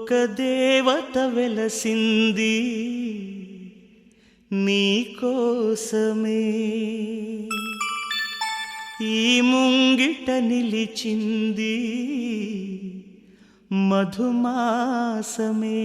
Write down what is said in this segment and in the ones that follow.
ఒక దేవత వెలసింది నీకోసమే, ఈ ముంగిట నిలిచింది మధుమాసమే.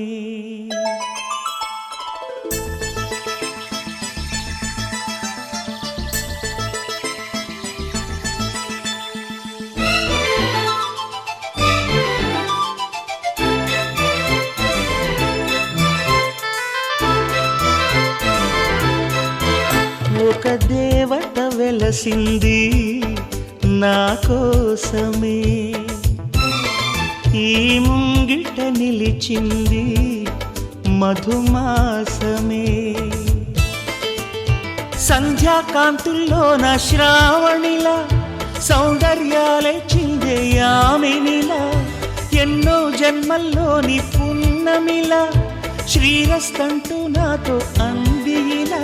ఒక దేవత వెలసింది నా కోసమే, ఈ ముంగిట నిలిచింది మధుమాసమే. సంధ్యాకాంతుల్లోన శ్రావణిలా సౌందర్యాలే చిందే యామినిలా, ఎన్నో జన్మల్లోని పున్నమిలా శ్రీరస్తంటూ నాతో అందిలా,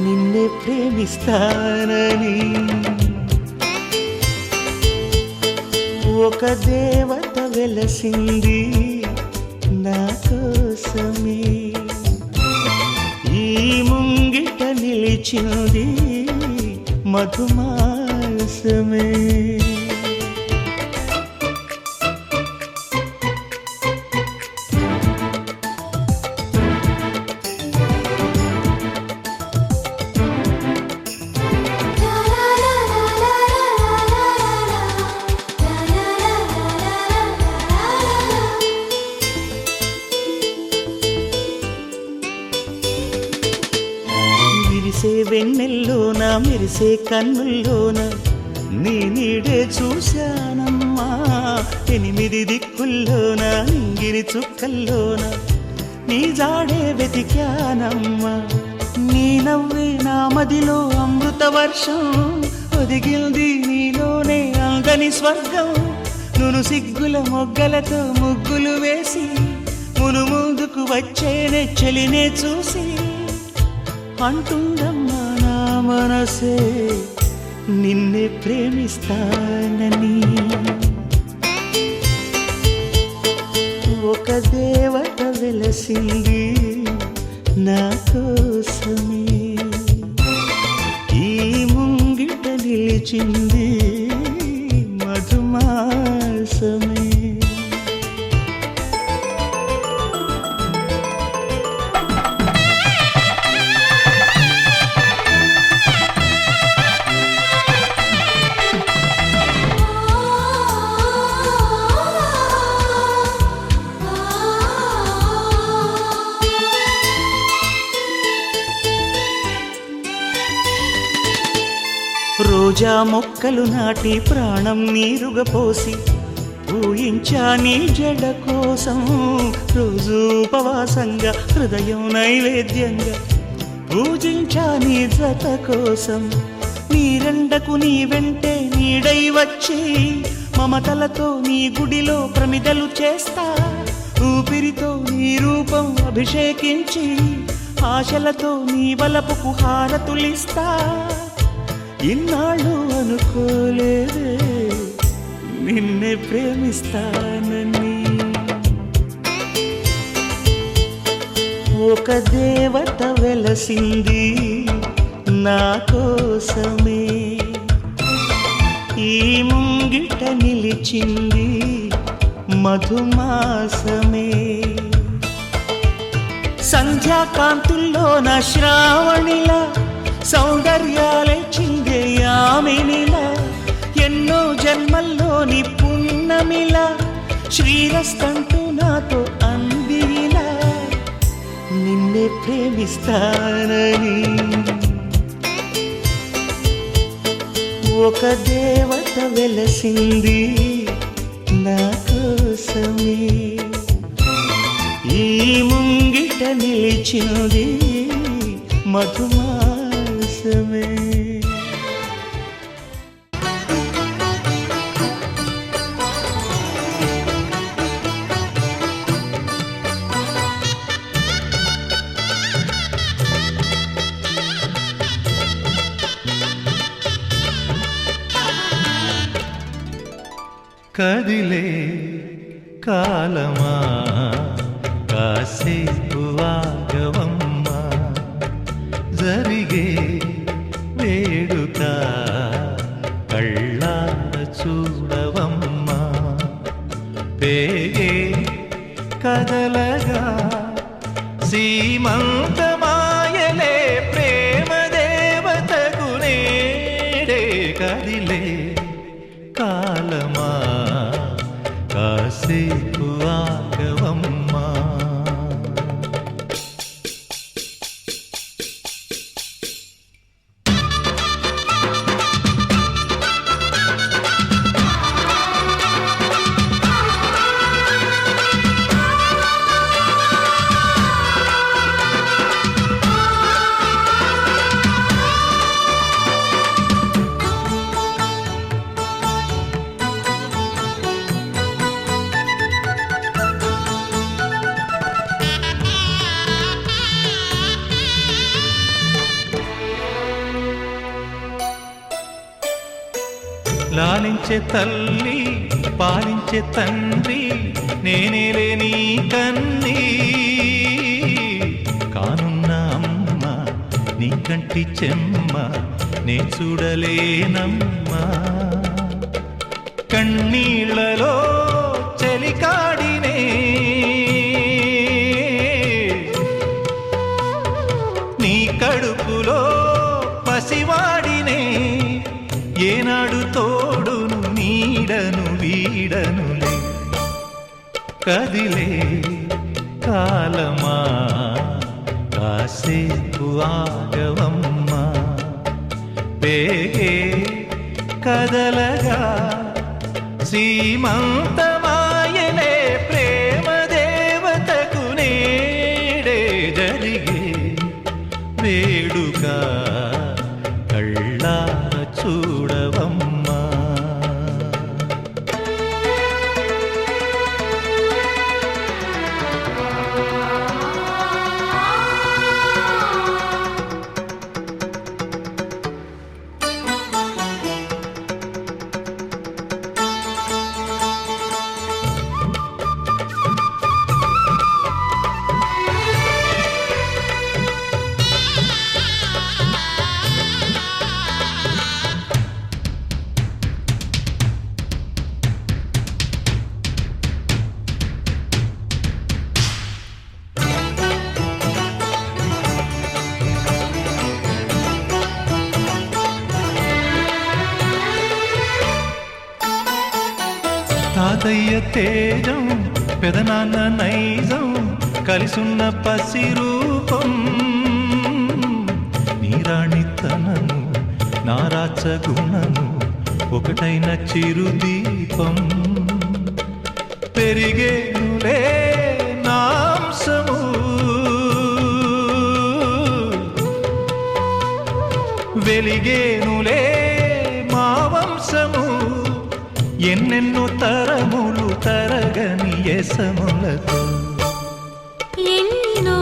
నిన్నే ప్రేమిస్తానని. ఒక దేవత వెలసింది నా కోసమే, ఈ ముంగిట నిలిచింది మధుమాసమే. వెన్నెల్లోన మెరిసే కన్నుల్లోన నీ నీడే చూశానమ్మా, 8 దిక్కుల్లోన నింగిరి చుక్కల్లోన నీ జాడే వెతికానమ్మా. నీ నవ్వే నా మదిలో అమృత వర్షం, ఒదిగింది నీలోనే అందని స్వర్గం. నును సిగ్గుల మొగ్గలతో ముగ్గులు వేసి మును ముందుకు వచ్చేనే చెలినే చూసి, అంటుందమ్మా నా మనసే నిన్నే ప్రేమిస్తానని. ఒక దేవత వెలసింది నా కోసమే, ఈ ముంగిట నిలిచింది మధుమాసమే. రోజా మొక్కలు నాటి ప్రాణం నీరుగా పోసి పూయించా నీ జడ కోసం, రోజు ఉపవాసంగా హృదయం నైవేద్యంగా పూజించా నీ జత కోసం. నీరెండకు నీ వెంటే నీడై వచ్చి మమతలతో నీ గుడిలో ప్రమిదలు చేస్తా, ఊపిరితో నీ రూపం అభిషేకించి ఆశలతో నీ వలపుకు హారతులిస్తా. ఇన్నాళ్ళు అనుకోలేదే నిన్నే ప్రేమిస్తానని. ఒక దేవత వెలసింది నా కోసమే, ఈ ముంగిట నిలిచింది మధుమాసమే. సంధ్యాకాంతుల్లోన శ్రావణిలా సౌందర్యాలే చిందే యామినిలా, ఎన్నో జన్మల్లోని పున్నమిలా శ్రీరస్తంటూ నాతో అందిలా, నిన్నే ప్రేమిస్తానని. ఒక దేవత వెలసింది నా కోసమే, ఈ ముంగిట నిలిచింది మధుమాసమే. కదిలే కాలమా కాసేపు ఆగవమ్మా జరిగే వేడుక కళ్ళార చూడవమ్మా పేగే కదలగా సీమంతమాయలే ప్రేమ దేవతకు నేడే కదిలే కాలమా కాసేపు ఆగవమ్మా లాలించే తల్లి పాలించే తండ్రి నేనేలే నీ కన్నీ కానున్న అమ్మ నీ కంటి చెమ్మ నే చూడలేనమ్మా కన్నీళ్లలో చెలికాడినే నీ కడుపులో పసివాడినే ఏనాడు తోడును నీడను వీడనులే కదిలే కాలమా కాసేపు ఆగవమ్మా పేగే కదలగా సీమంతమాయలే ప్రేమ దేవతకు నేడే జరిగే వేడుక కళ్ళార చూడవమ్మా తాతయ్య తేజం పెదనాన్న నైజం కలిసున్న పసిరూపం నీరాణితనము నారాచ గుణము ఒకటైన చిరుదీపం పెరిగేనులే నాంసము వెలిగేనులే మా వంశము ఎన్నెన్నో తరములు తరగని యసములతో ఎన్నో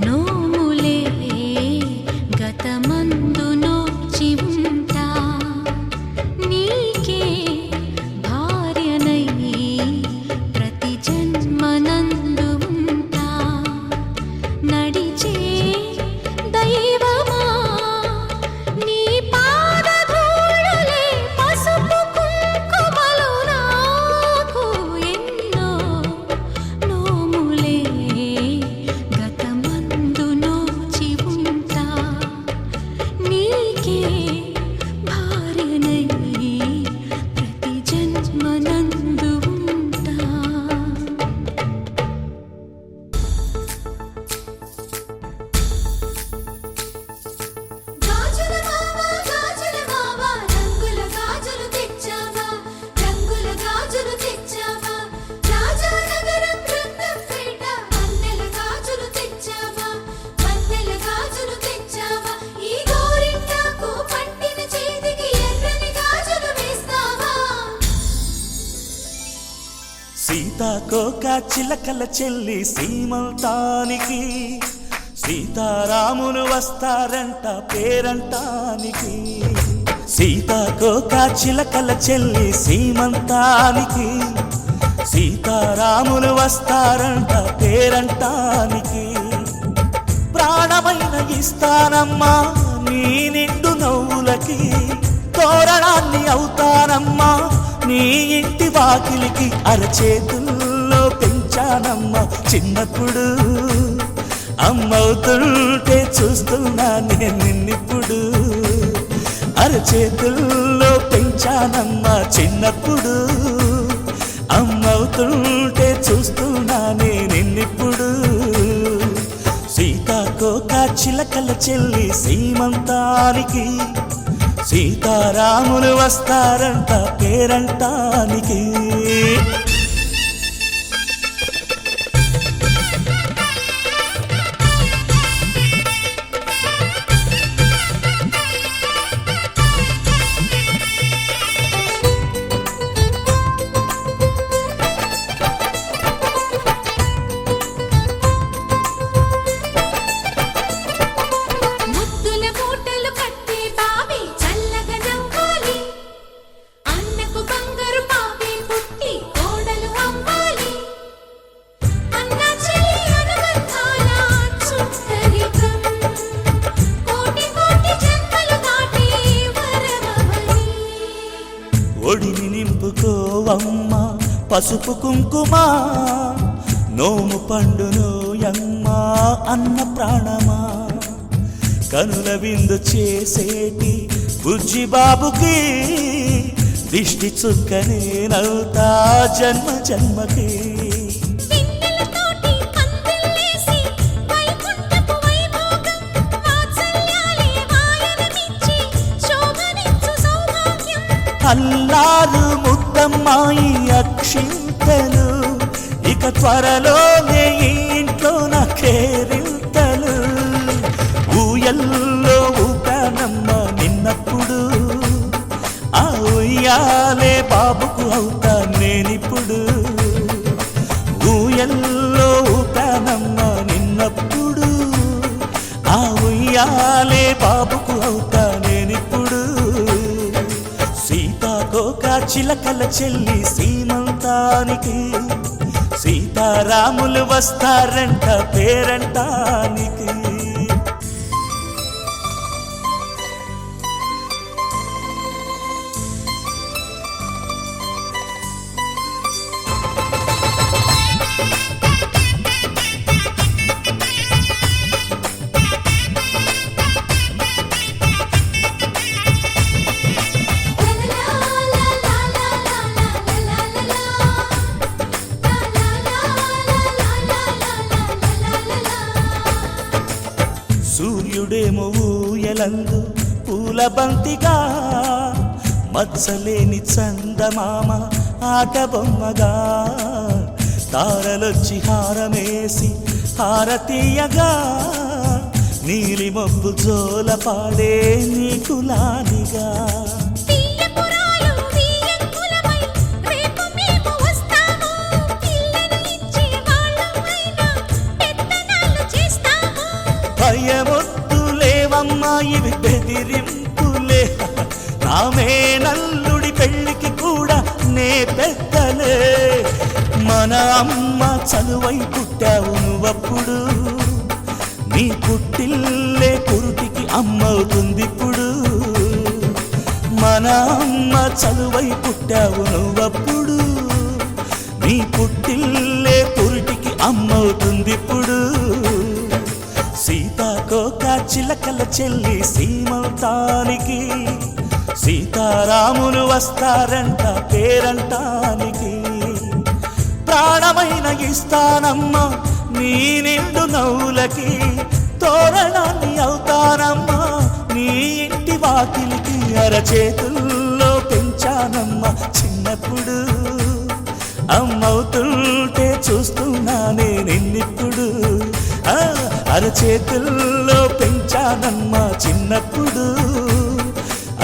నోములే గతమందు నోచి ఉంటా నీకే భార్యనై ప్రతి జన్మనందు ఉంటా నడిచే దైవమా నీ పాదధూళులే పసుపు కుంకుమలు నాకు ఎన్నో నోములే గతమందు నోచి ఉంటా నీకే భార్యనై ప్రతి జన్మనందు ఉంటా గాజుల మావా రంగుల గాజులు తెచ్చావా రంగుల గాజులు తెచ్చావా రాజానగరం బృందంపేట వన్నెల గాజులు తెచ్చావా వన్నెల గాజులు తెచ్చావా ఈ గోరింటాకు పట్టిన చేతికి ఎర్రని గాజులు వేస్తావా సీతాకోక చిలకల చెల్లి సీమంతానికి సీతారాములు వస్తారంట పేరంటానికి సీతాకోక చిలకల చెల్లి సీమంతానికి సీతారాములు వస్తారంట పేరంటానికి, ప్రాణమైన ఇస్తానమ్మా నీ నిండు నవ్వులకి, తోరణాన్ని అవుతానమ్మా నీ ఇంటి వాకిలికి. అరచేతుల్లో పెంచానమ్మా చిన్నప్పుడు, అమ్మవుతుంటే చూస్తున్నా నేను నిన్నిప్పుడు. అరచేతుల్లో పెంచానమ్మా చిన్నప్పుడు, అమ్మవుతుంటే చూస్తున్నా నేను నిన్నిప్పుడు. సీతాకోక చిలకల చెల్లి సీమంతానికి, సీతారాములు వస్తారంట పేరంటానికి. ముద్దుల మూటలు కట్టి బావి చల్లగా నవ్వాలి, అన్నకు బంగారు పాపి పుట్టి కోడలు అవ్వాలి. అన్న చెల్లి అనుబంధాల చుట్టరికం, కోటి కోటి జన్మలు దాటి వరమవని. ఒడిని నింపుకోవమ్మ పసుపు కుంకుమ, నోము పండునోయమ్మ అన్న ప్రాణమా. కనుల విందు చేసేటి బుజ్జి బాబుకి, దిష్టి చుక్కనేనవుతా జన్మ జన్మకి. పిన్నెలతోటి పందిళ్ళేసి వైకుంఠపు వైభోగం, వాత్సల్యాలే వాయనమిచ్చి శోభనిచ్చు సౌభాగ్యం. అల్లారు ముద్దమ్మాయి అక్షింతలు, ఇక త్వరలోనే ఈ ఇంట్లో నా కేరింతలు. ఊయల్లో ఊపానమ్మ నిన్నప్పుడు, ఆ ఉయ్యాలే బాబుకు అవుతా నేనిప్పుడు. ఊయల్లో ఊపానమ్మ నిన్నప్పుడు, ఆ ఉయ్యాలే బాబుకు అవుతా నేనిప్పుడు. సీతాకోక చిలకల చెల్లి సీమంతానికి, సీతారాములు వస్తారంట పేరంటానికి. సూర్యుడేమో ఊయలందు పూల బంతిగా, మత్సలేని చందమామ ఆట బొమ్మగా. తారలొచ్చి హారమేసి హారతీయగా, నీలి మబ్బు జోల పాడే నీకులానిగా. తీయపురాలు తీయంకులమై రేపు మేము వస్తాము, ఇళ్ళను ఇచ్చే వాళ్ళమైనా పెత్తనాలు చేస్తాము. భయమొద్దులేవమ్మా ఇవి బెదిరింపులే, నామే నల్లుడి పెళ్ళికి కూడా నే పెద్దలే. మన అమ్మ చలువై పుట్టావు నువ్వప్పుడు, నీ పుట్టిల్లే పురుటికి అమ్మవుతుందిప్పుడు. మన అమ్మ చలువై పుట్టావు నువ్వప్పుడు, నీ పుట్టిల్లే పురుటికి అమ్మవుతుందిప్పుడు. సీతాకోక చిలకల చెల్లి సీమంతానికి, సీతారాములు వస్తారంట పేరంటానికి. ప్రాణమైన ఇస్తానమ్మా నీ నిండు నవ్వులకి, తోరణాన్ని అవుతానమ్మా నీ ఇంటి వాకిలికి. అరచేతుల్లో పెంచానమ్మా చిన్నప్పుడు, అమ్మవుతుంటే చూస్తున్నా నేనిప్పుడు. అరచేతుల్లో పెంచానమ్మా చిన్నప్పుడు,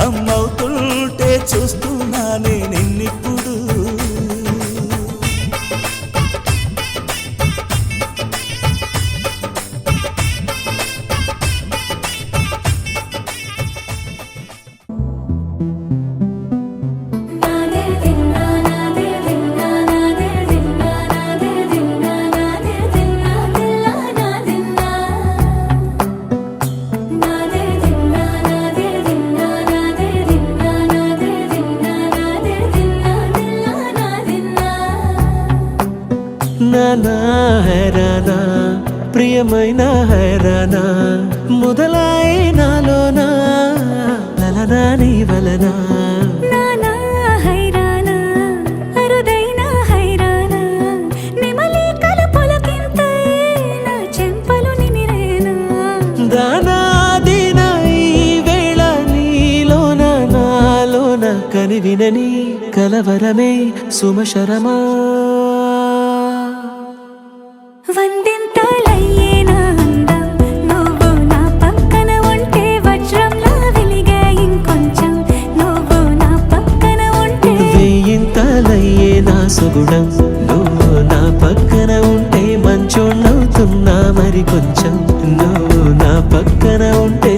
అమ్మవుతుంటే చూస్తున్నా నేనిప్పుడు. నాదే దిన్నా నాదే దిన్నా నాదే దిన్నా ప్రియమైన హైరానా మొదలాయే నాలోనా లలనా నీ వలనా నానా హైరానా అరుదైన హైరానా నెమలి కలుపులకింతై నా చెంపలు నిమిరేనా దానాదిన ఈ వేళ నీలోన నాలోన కనివినని కలవరమే సుమశరమా వందింతలయ్యే నా అందం నువ్వు నా పక్కన ఉంటే వజ్రంలా వెలిగే ఇంకొంచెం నువ్వు నా పక్కన ఉంటే వేయింతలయ్యే నా సుగుణం నువ్వు నా పక్కన ఉంటే మంచోళ్ళవుతున్నా మరి కొంచెం నువ్వు నా పక్కన ఉంటే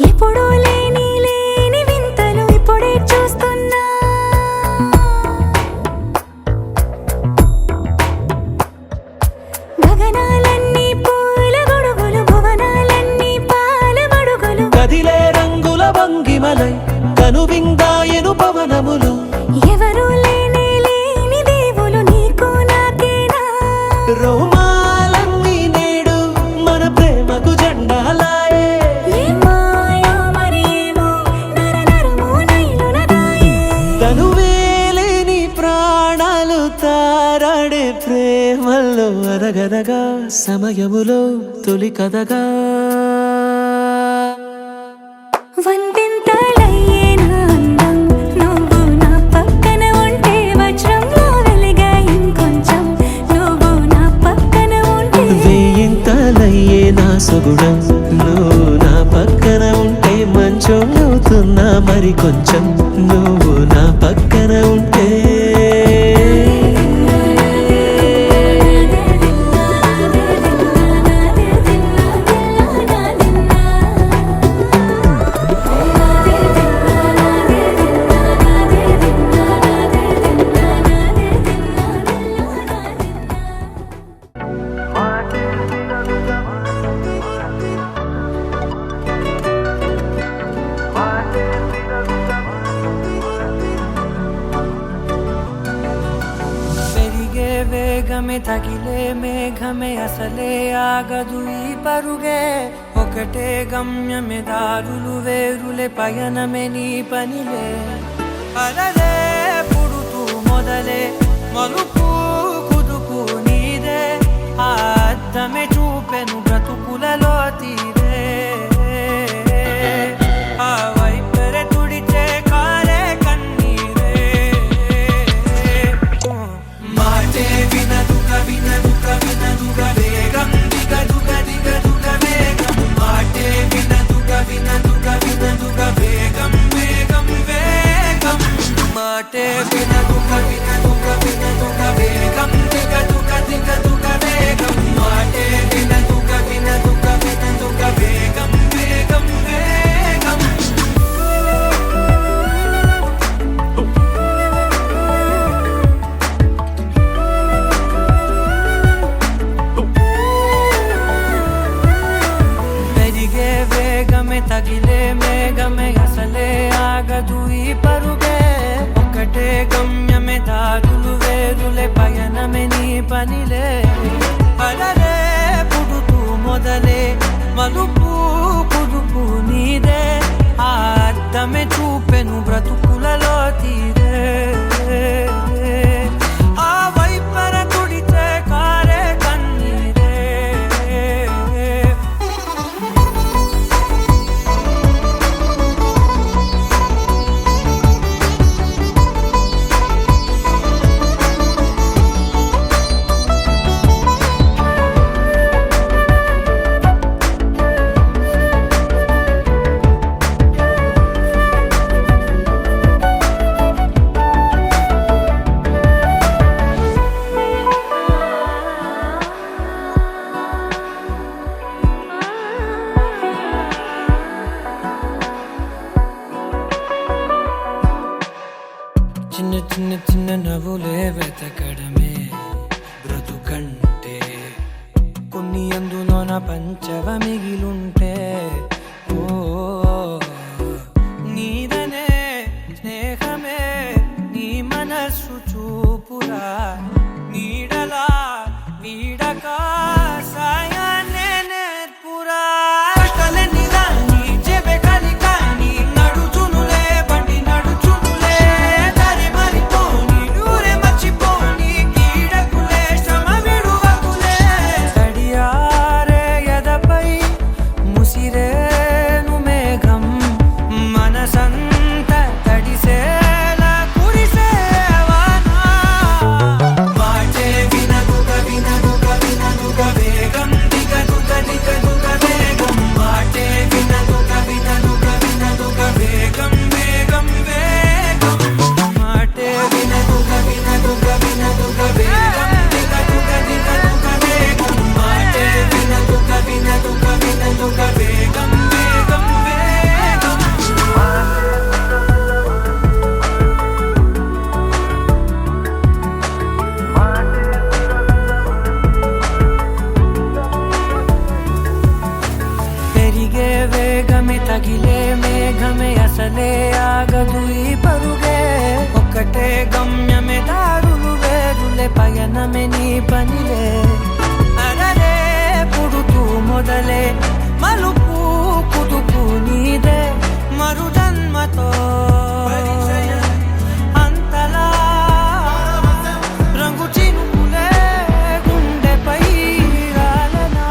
ఎప్పుడూ లేని వింతలు ఇప్పుడే చూస్తున్నా గగనాలన్నీ పూల గొడుగులు భువనాలన్నీ పాల గొడుగులు కదిలే రంగుల భంగిమలై కనువిందాయను పవనములు ఎవరూ లేని దేవులు నీకు నాకేనా రోమాలన్నీ నేడు మన ప్రేమకు జెండాలాయే ఏ మాయో మరేమో నరనరమో నైలునదాయే తనువేలేని ప్రాణాలు తారాడే ప్రేమల్లో అరగరగా సమయములో తొలి కథగా వందింతలయ్యే నా అందం నువ్వు నా పక్కన ఉంటే వజ్రంలా వెలిగే ఇంకొంచెం నువ్వు నా పక్కన ఉంటే వేయింతలయ్యే నా సుగుణం నువ్వు నా పక్కన ఉంటే మంచోళ్ళవుతున్నా మరి కొంచెం నువ్వు నా పక్కన ఉంటే వేగమే తగిలే మేఘమే అసలే ఆగదు ఈ పరుగే ఒకటే గమ్యమే దారులు వేరులే పయనమే నీ పనిలే అలలే పుడుతూ మొదలే మలుపు కుదుపు నీదే ఆ అద్దమే చూపెను బ్రతుకులలో తీరే ఆ వైపరే తుడిచే కారే కన్నీరే మాటే వినదుగ వినదుగ వినదుగ వేగం దిగదుగ దిగదుగ వేగం మాటే వినదుగ వినదుగ వినదుగ వేగం వేగం వేగం మాటే వినదుగ వినదుగ వినదుగ వేగం దిగదుగ దిగదుగ వేగం మాటే వినదుగ వినదుగ వినదుగ వేగం వేగం వేగం తగిలే మేఘమే అసలే ఆగదు ఈ పరుగే ఒకటే గమ్యమే దారులు వేరులే పయనమే నీ పనిలే అలలే పుడుతూ మొదలే మలుపు కుదుపు నీదే ఆ అద్దమే చూపెను బ్రతుకులలో తీరే చిరునవ్వులే వెతకడమే బ్రతుకంటే కొన్ని అందులోన పంచవ మిగిలుంటే ఓ నీదనే స్నేహమే నీ మనస్సు చూపురా నీడలా వీడక సాయాన్నే నేర్పురా కష్టలన్నీ రాని చెబె కలికాని నడుచునులే బండి నడుచునులే దారి మారిపోని ఊరే మర్చిపోని కీడకులే శ్రమ విడువకులే తడియారే ఎదపై ముసిరేను మేఘం మనసంత తడిసేలా కురిసేవానా మాటే వినదుగ వినదుగ వినదుగ వేగం దిగదుగ దిగదుగ వేగం మాటే వినదుగ వినదుగ వినదుగ వేగం వేగం వేగం మాటే వినదుగ వినదుగ వినదుగ వేగం దిగదుగ దిగదుగ వేగం మాటే వినదుగ వినదుగ వినదుగ వేగం వేగం వేగం పెరిగే వేగమే తగిలే మేఘమే అసలే ఆగదు ఈ పరుగే ఒక్కటే గమ్యమే దారులు వేరులే పయనమే నీ పనిలే అరరే పుడుతూ మొదలే మలుపు కుదుపు నీదే మరు జన్మతో అంతలా రంగు చినుకులే గుండెపై రాలనా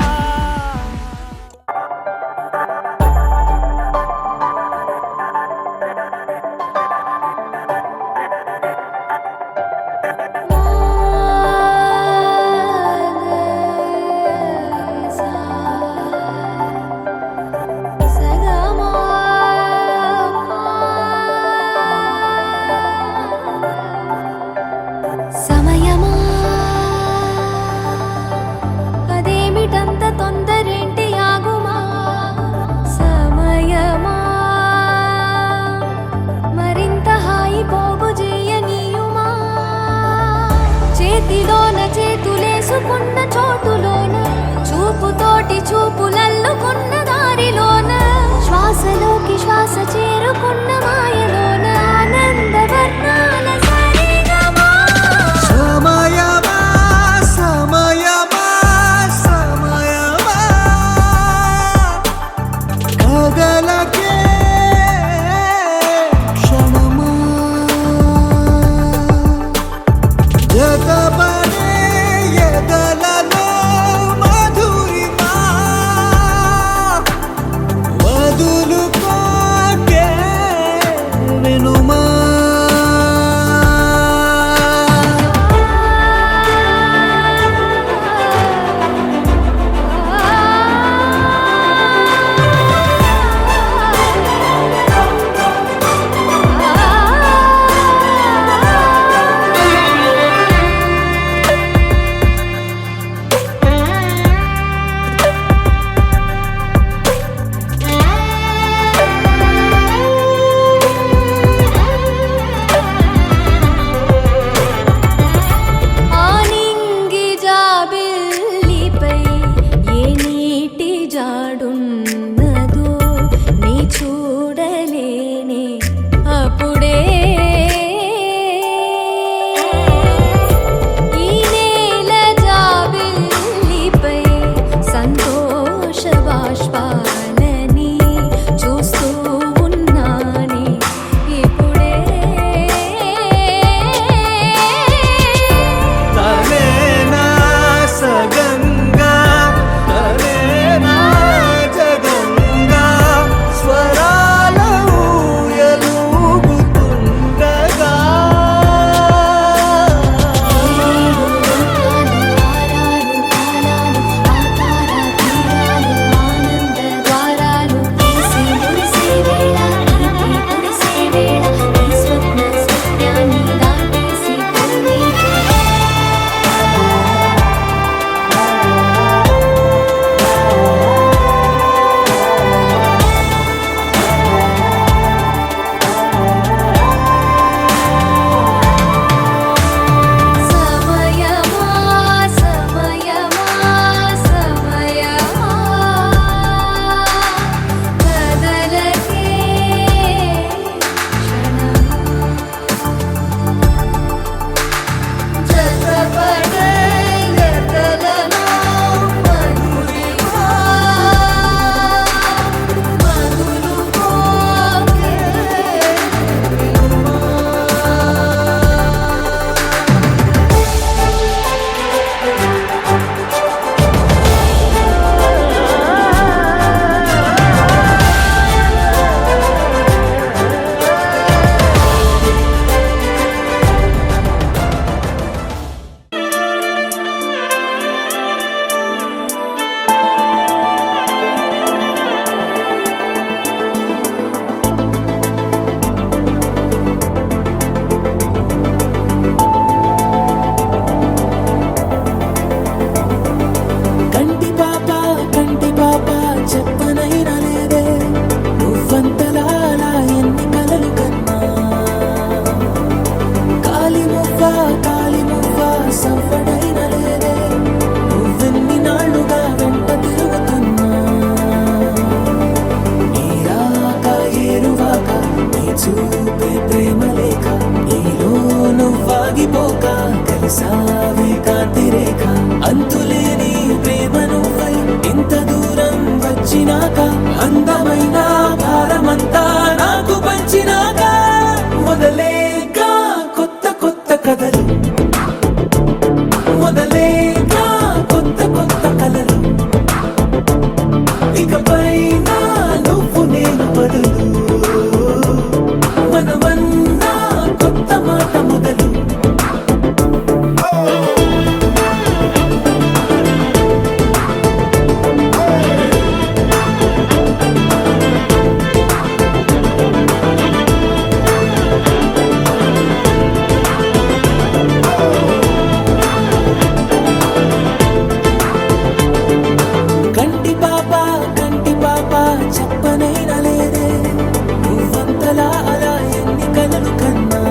సమయమా అదేమిటంత తొందరేంటి ఆగుమా సమయమా మరింత హాయి పోగు చేయనీయుమా చేతిలోన చేతులేసుకున్న చోటులోన చూపుతోటి చూపులల్లుకున్న దారిలోన శ్వాసలోకి శ్వాస చేరుకున్న మాయలోన ఆనందవర్ణాల సరిగమా సమయమా సమయమా సమయమా కదలకే క్షణమా జతపడే ఎదలలో మధురిమా వదులుకోకే వేసావే కాంతి రేఖ అంతులేని ప్రేమ నువ్వై ఇంత దూరం వచ్చినాక అందమైన భారమంతా నాకు పంచినాక మొదలేగా కొత్త కొత్త కథలు మొదలేగా కొత్త కొత్త కలలు ఇకపై నువ్వు నేను బదులు మనమన్నా కొత్త మాట మొదలు కంటి పాప చెప్పనైనా లేదే నువ్వంతలా అలా ఎన్ని కలలు కన్నా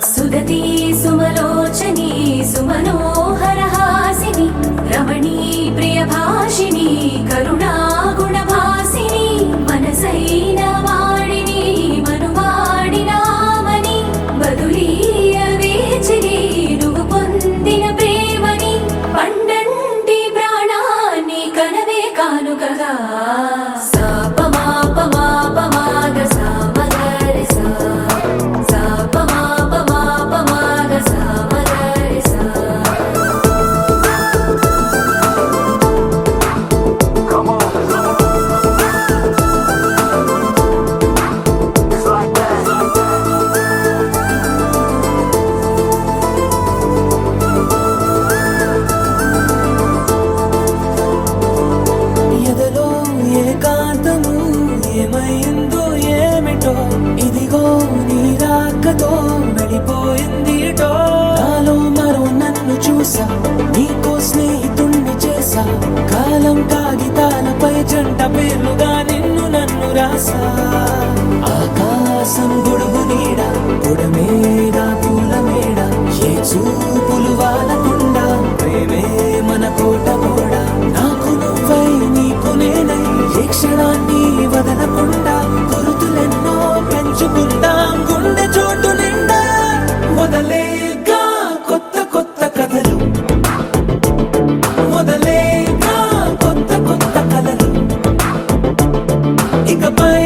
సుదతి సుమలోచని సుమనోహర హాసిని రమణీ ప్రియభాషిణి కరుణా గుణభాసిని మనసైన వాడిని మనువాడినామని బదులీయ వేచిని నువ్వు పొందిన ప్రేమని పండంటి ప్రాణాన్ని కనవే కానుకగా ఎదలో ఏకాంతము ఏమైందో ఏమిటో ఇదిగో నీ రాకతో వెళ్ళిపోయిందిటో నాలో మరో నన్ను చూసా నీకో స్నేహితుణ్ణి చేసా కాలం కాగితాలపై జంట పేర్లుగా నిన్ను నన్ను రాసా ఆకాశం గొడుగు నీడ పొడమేడ పూల మేడ ఏ చూపులు వాలకుండా ప్రేమే మన కోట గోడ నాకు నువ్వై నీకు నేనై ఏ క్షణాన్ని వదలకుండా గురుతులెన్నో పెంచుకుందాం గుండె చోటు నిండా మొదలేగా కొత్త కొత్త కథలు మొదలేగా కొత్త కొత్త కలలు ఇకపై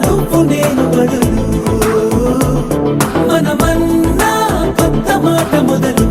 నువ్వు నేను బదులు మనమన్నా కొత్త మాట మొదలు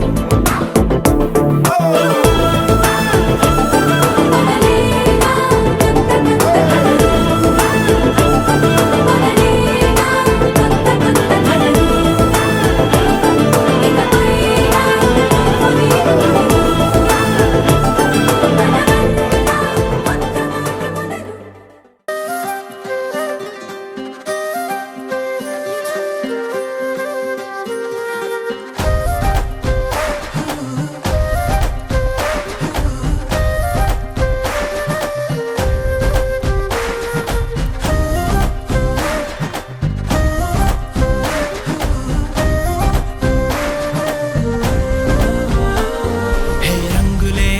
హే రంగులే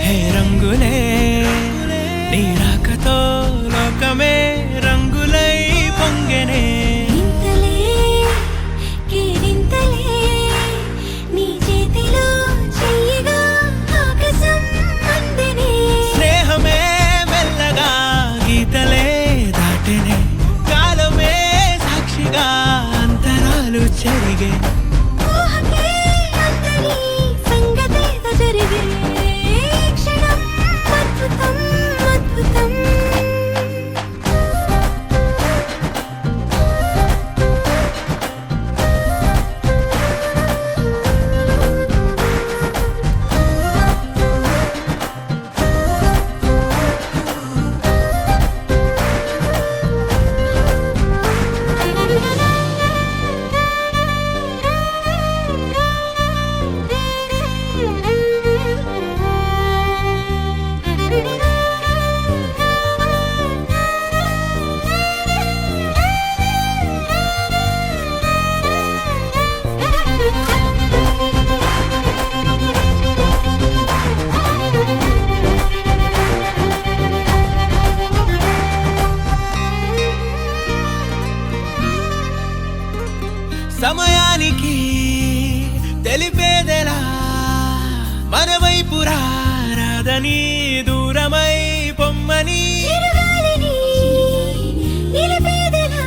హే రంగులే నీ రాకతో లోకమే రంగులై పొంగెనే ఇంతలే కేరింతలే నీ చేతిలో చెయ్యగా ఆకాశం అందెనే స్నేహమే మెల్లగా గీతలే దాటెనే కాలమే సాక్షిగా అంతరాలు చెరిగే ఊహకే అంతని సంగతేదో జరిగే క్షణం అద్భుతం అద్భుతం చేరని దూరమై పొమ్మని చిరుగాలిని నిలిపేదెలా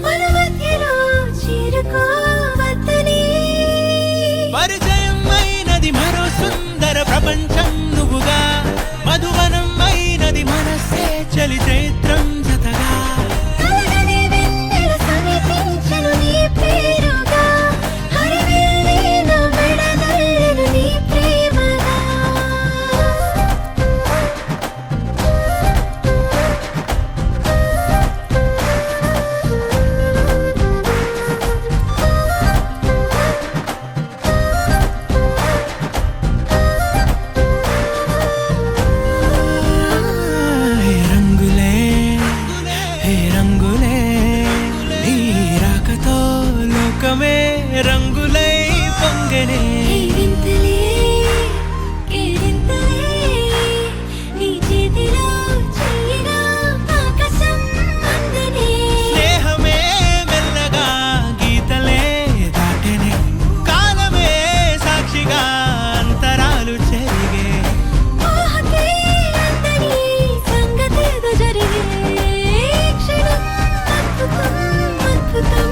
మన మధ్యలో చేరుకోవద్దని పరిచయం అయినది మరో సుందర ప్రపంచం నువ్వుగా మధువనం అయినది మనసే చలి చైత్రం జతగా కలగని వెన్నెల సమీపించను నీ పేరుగా హరివెల్లి నా మెడదల్లెను నీ ప్రేమగా హే రంగులే హే రంగులే నీ రాకతో లోకమే రంగులై పొంగనే కేరింతలే కేరింతలే నీ చేతిలో చెయ్యిగా ఆకాశం అందనే స్నేహమే మెల్లగా గీతలే దాటెనే కాలమే సాక్షిగా అంతరాలు చెరిగే ఊహకే అందని సంగతేదో జరిగే క్షణం అద్భుతం అద్భుతం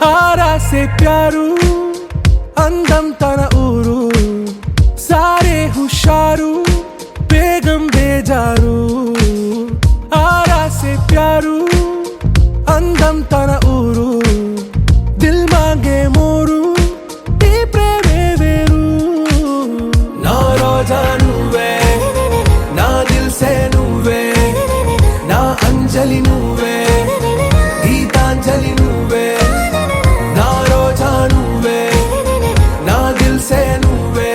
आरा से प्यारू అందం తన ఊరు సారే హుషారు బేగం బేజారు ఆరా से प्यारू అందం తన ఊరు దిల్ మాంగే మోరు ఈ ప్రేమే వేరు నా రోజా నువ్వే నా దిల్ సే నువ్వే నా అంజలి నువ్వే గీతాంజలి నువ్వే నా రోజా నువ్వే నా దిల్ సే నువ్వే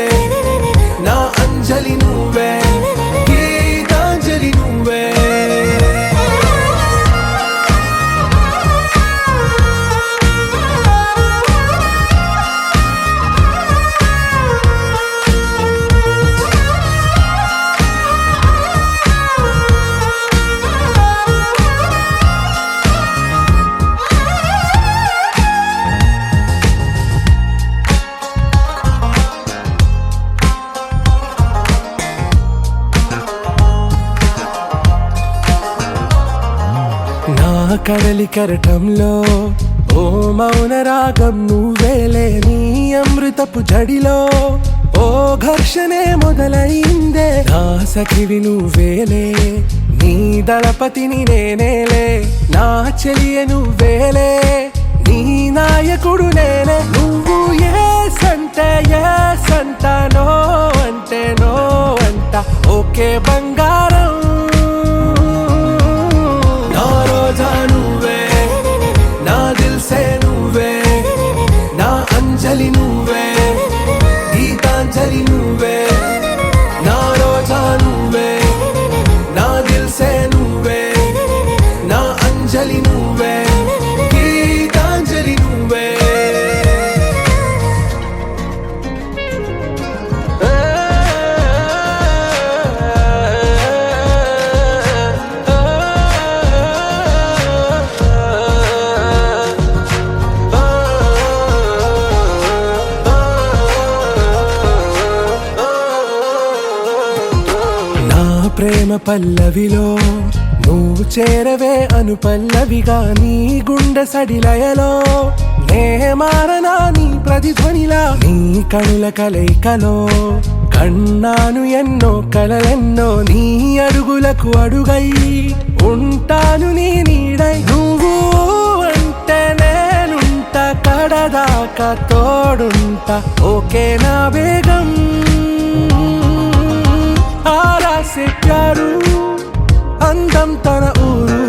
నా అంజలి నువ్వే గీతాంజలి నువ్వే నా కడలి కెరటంలో ఓ మౌన రాగం నువ్వేలే నీ అమృతపు జడిలో ఓ ఘర్షణే మొదలైందే నా సఖివి నువ్వేలే నీ దళపతిని నేనేలే నా చెలియ నువ్వేలే నీ నాయకుడు నేనే నువ్వు ఏ సంట నో అంటే నో అంట ఓకే బంగారం నా రోజా నువ్వే నా దిల్ సే నువ్వే నా అంజలి నువ్వే గీతాంజలి నువ్వే నా రోజా నువ్వే నా దిల్ సే నువ్వే నా అంజలి నువ్వే గీతాంజలి నువ్వే ప్రేమ పల్లవిలో నువ్వు చేరవే అను పల్లవిగా నీ గుండె సడిలయలో నే మారనా నీ ప్రతిధ్వనిలా నీ కనుల కలయికలో కన్నాను ఎన్నో కలలెన్నో నీ అడుగులకు అడుగై ఉంటాను నీ నీడై నువ్వు అంటే నేనుంట కడదాకా తోడుంటా ఓకే నా బేగం ఆరా से प्यारू అందం తన ఊరు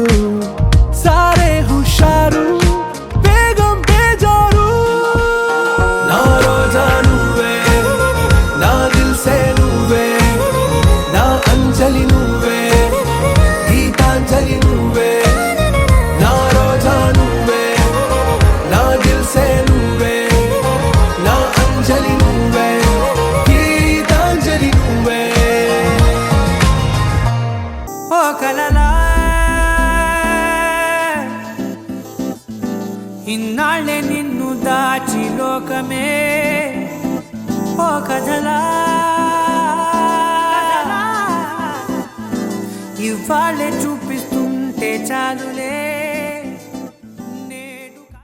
కలలా ఇన్నాళ్ళే నిన్ను దాచి లోకమే ఓ కథలా ఇవాళ్ళే చూపిస్తుంటే చాలులే